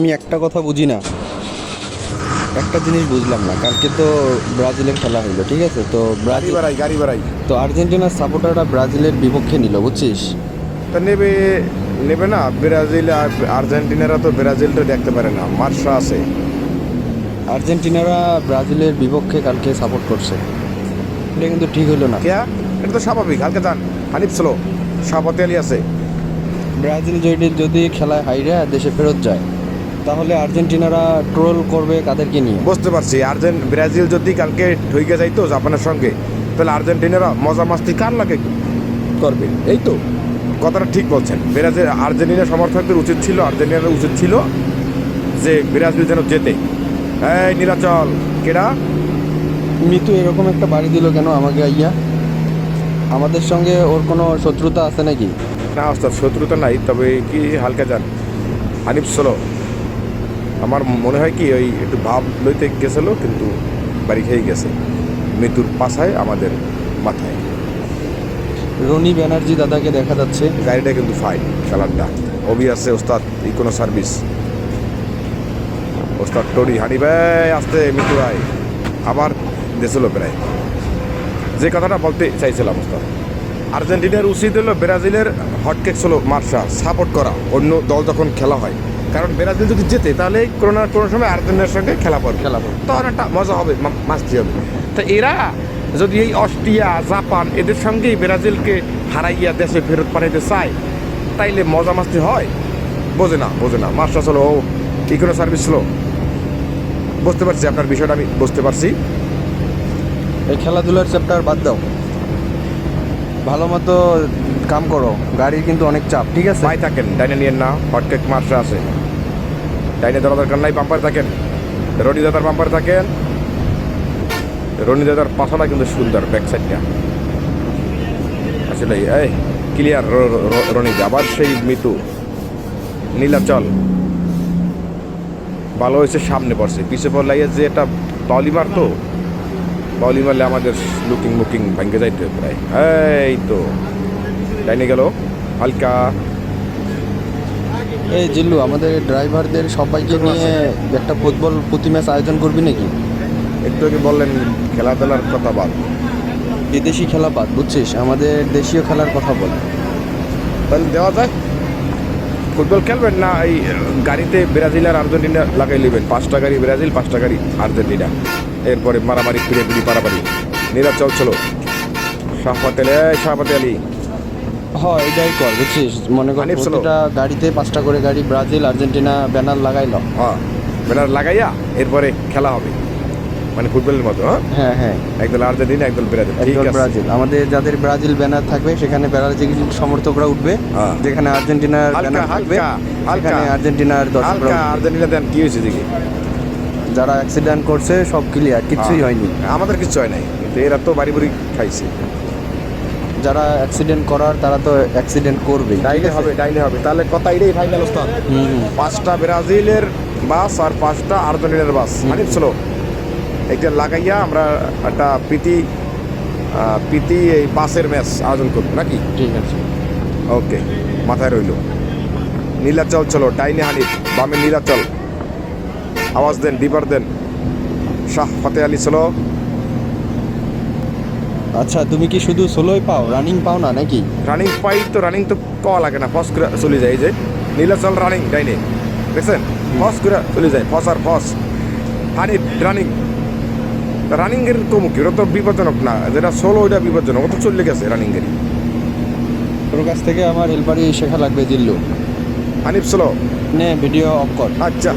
আমি একটা কথা বুঝি না, একটা জিনিস বুঝলাম না। কালকে তো ব্রাজিলের খেলা হইলো, ঠিক আছে? তো গাড়ি বাড়াই তো আর্জেন্টিনার সাপোর্টাররা ব্রাজিলের বিপক্ষে নিল, বুঝছিস? তা নেবে নেবে না। ব্রাজিল আর আর্জেন্টিনারা তো ব্রাজিলটা দেখতে পারে না, মার্শা আছে। আর্জেন্টিনারা ব্রাজিলের বিপক্ষে কালকে সাপোর্ট করছে, এটা কিন্তু ঠিক হলো না। কেয়া, এটা তো স্বাভাবিক। হালকা যান, হানিফ স্লো, শাহপতি আলী আছে। ব্রাজিল যদি খেলায় হাইরা দেশে ফেরত যায়, তাহলে আর্জেন্টিনারা ট্রোল করবে কাদেরকে নিয়ে? বুঝতে পারছি। ব্রাজিল যদি কালকে ঢুকে যাইতো জাপানের সঙ্গে, তাহলে আর্জেন্টিনারা মজা মাস্তি কার লাগে করবে? এই তো কথাটা ঠিক বলছেন। আর্জেন্টিনা সমর্থকদের উচিত ছিল, আর্জেন্টিনার উচিত ছিল যে ব্রাজিল যেন জেতে। এই নীলাচল কেডা? মিতু এরকম একটা বাড়ি দিল কেন আমাকে আইয়া? আমাদের সঙ্গে ওর কোনো শত্রুতা আছে নাকি? না ওস্তাদ, শত্রুতা নাই, তবে কি হালকা যান। হানিফ স্লো, আমার মনে হয় কি ওই একটু ভাব লইতে গেছিলো, কিন্তু বাড়ি খেয়ে গেছে। মৃত্যুর পাশায় আমাদের মাথায়। রনি ব্যানার্জি দাদাকে দেখা যাচ্ছে। গাড়িটা কিন্তু ফাইন, কালারটা অবি আছে। ওস্তাদ ইকোনো সার্ভিস, ওস্তাদ টরি হানি ভাই আসতে মৃত্যু ভাই আবার দেছিল প্রায়। যে কথাটা বলতে চাইছিলাম ওস্তাদ, আর্জেন্টিনার উচিত হলো ব্রাজিলের হটকেক ছিল মার্শা সাপোর্ট করা অন্য দল যখন খেলা হয়। কারণ ব্রাজিল যদি জেতে তাহলে কোনো না কোনো সময় আর্জেন্টিনার সঙ্গে খেলা পড়বে, তখন একটা মজা হবে, মাস্তি হবে। তো এরা যদি এই অস্ট্রিয়া জাপান এদের সঙ্গেই ব্রাজিলকে হারাইয়া দেশে ফেরত পাঠাইতে চায়, তাইলে মজা মাস্তি হয়? বোঝে না। মার্শা ছিল ও ইকোনো সার্ভিস ছিল। বুঝতে পারছি আপনার বিষয়টা, আমি বুঝতে পারছি। এই খেলাধুলার চ্যাপ্টার বাদ দাও, ভালো মতো কাম করো। গাড়ির কিন্তু অনেক চাপ, ঠিক আছে? পাই থাকেন, ডাইনে নিয়েন না, হটকেক মার্শা আছে। ডাইনে ধরা দরকার নাই, পাম্পার থাকেন। রনি দাদার পাম্পার থাকেন। রনি দাদার পাছাটা কিন্তু সুন্দর, ব্যাক সাইডটা আসলে এই ক্লিয়ার। রনি আবার সেই মৃত্যু। নীলাচল ভালো হয়েছে, সামনে পড়ছে, পিছিয়ে পড়লাইয়া যে এটা বাউলি মারতো, বাউলি মারলে আমাদের লুকিং ভাঙ্গে যাইতে প্রায়। এই তো ডাইনে গেল হালকা। এই জিল্লু, আমাদের ড্রাইভারদের সবাইকে নিয়ে একটা ফুটবল প্রতি ম্যাচ আয়োজন করবি নাকি? একটু আগে বললেন খেলাধুলার কথা বাদ, বিদেশি খেলা বাদ, বুঝছিস? আমাদের দেশীয় খেলার কথা বল। তাহলে দেওয়া যায়। ফুটবল খেলবেন না এই গাড়িতে ব্রাজিল আর আর্জেন্টিনা লাগাই নেবেন, 5টা গাড়ি ব্রাজিল 5টা গাড়ি আর্জেন্টিনা, এরপরে মারামারি ফিরে পারাপারি। নীলাচল চলো, শাহপতি আলী। হয় এটাই কর, বুঝছিস? মনে কর হানিফ ছিল। প্রতিটা গাড়িতে 5টা করে গাড়ি ব্রাজিল আর্জেন্টিনা ব্যানার লাগাইলো। হ্যাঁ, ব্যানার লাগাইয়া এরপরে খেলা হবে, মানে ফুটবলের মতো। হ্যাঁ, হ্যাঁ, একদল আর্জেন্টিনা একদল ব্রাজিল, ঠিক একদল আছে। ব্রাজিল। আমাদের যাদের ব্রাজিল ব্যানার থাকবে সেখানে ব্রাজিল সমর্থকরা উঠবে, হ্যাঁ। যেখানে আর্জেন্টিনার ব্যানার থাকবে সেখানে আর্জেন্টিনার দর্শকরা উঠবে। আর্জেন্টিনা দেন কি হয়েছে দেখি। যারা অ্যাক্সিডেন্ট করছে সব ক্লিয়ার, কিচ্ছুই হয়নি। আমাদের কিচ্ছু হয় নাই, কিন্তু এরা তো বাড়ি বাড়ি খাইছে। যারা অ্যাক্সিডেন্ট করার তারা তো অ্যাক্সিডেন্ট করবেই। ডাইলে হবে তাহলে কথা এটাই ফাইনাল ওস্তাদ। 5টা ব্রাজিলের বাস আর 5টা আর্জেন্টিনার বাস হানিফ ছিল। একটা লাগাইয়া আমরা একটা প্রীতি এই বাসের ম্যাচ আয়োজন করবো নাকি? ঠিক আছে, ওকে, মাথায় রইল। নীলাচল চলো, ডাইনে হানিফ, বামে নীলাচল। আওয়াজ দেন, ডিপার দেন। শাহপতি আলী চলো। আচ্ছা, তুমি কি শুধু সোলোই পাও, রানিং পাও না নাকি? রানিং পাই তো, রানিং তো পাওয়া লাগে না, ফস করে চলে যায়। এই যে নীলাচল রানিং ডাইনে, দেখছেন? ফস করে চলে যায়, ফস আর ফস। হানিফ রানিংয়ের কমুকি, ওটা তো বিপজ্জনক না। যেটা সোলো ওইটা বিপজ্জনক, ও তো চলে গেছে রানিং গাড়ি। তোর কাছ থেকে আমার হেল্পারই শেখা লাগবে জিল্লু। হানিফ চলো। নে ভিডিও অফ কর। আচ্ছা।